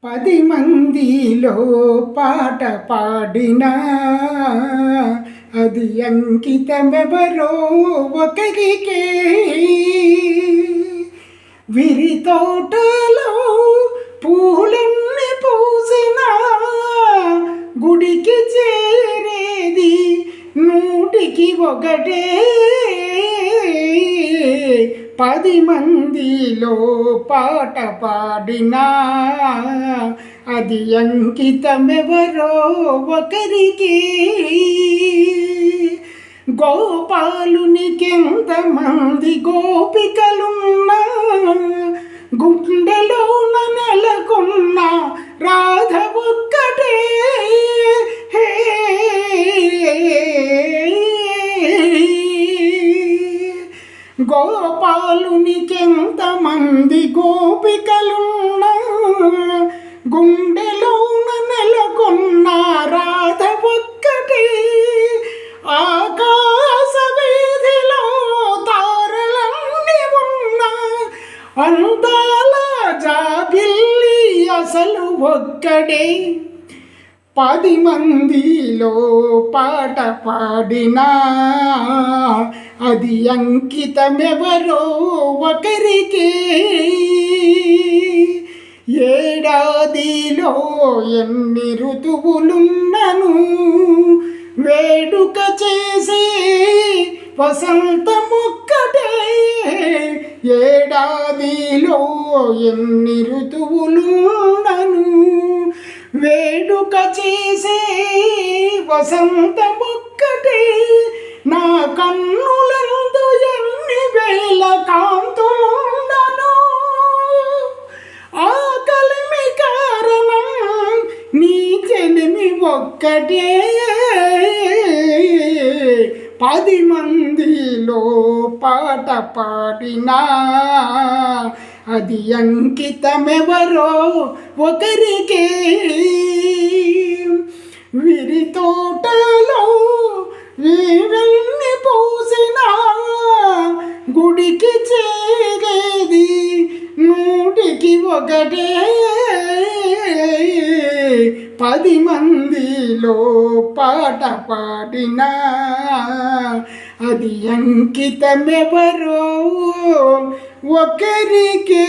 10 మందిలో పాట పాడినా అది అంకితమెవరో ఒకరికే. విరి తోటలో పూలన్నీ పూసినా గుడికి చేరేది నూటికి ఒకటే. 10 మందిలో పాట పాడినా అది అంకితమెవరో ఒకరికి. గోపాలునికెంతమంది గోపికలున్నా గుండెలోన నెలకొన్న రాధ ఒక్కటే. గోపాలునికెంతమంది గోపికలున్నా గుండెలోన నెలకొన్న రాధ ఒక్కటే. ఆకాశ వీధిలో తారలన్నీ ఉన్నా అందాల జాబిల్లి అసలు ఒక్కడే. 10 మందిలో పాట పాడినా అది అంకితమెవరో ఒకరికి. ఏడాదిలో ఎన్ని ఋతువులున్నను వేడుక చేసే వసంతమొక్కటే. ఏడాదిలో ఎన్ని ఋతువులున్నను వేడుక చేసే వసంతమొక్కటే. నా కన్నులందు ఎన్ని వేల కాంతులుండను ఆ కలిమి కారణం నీ చెలిమి ఒక్కటే. 10 మందిలో పాట పాడినా అది అంకితమెవరో ఒకరికే. విరి తోటలో వీవెన్ని పూసినా గుడికి చేరేది నూటికి ఒకటే. 10 మందిలో పాట పాడినా అది అంకితమెవరో ఒకరికే.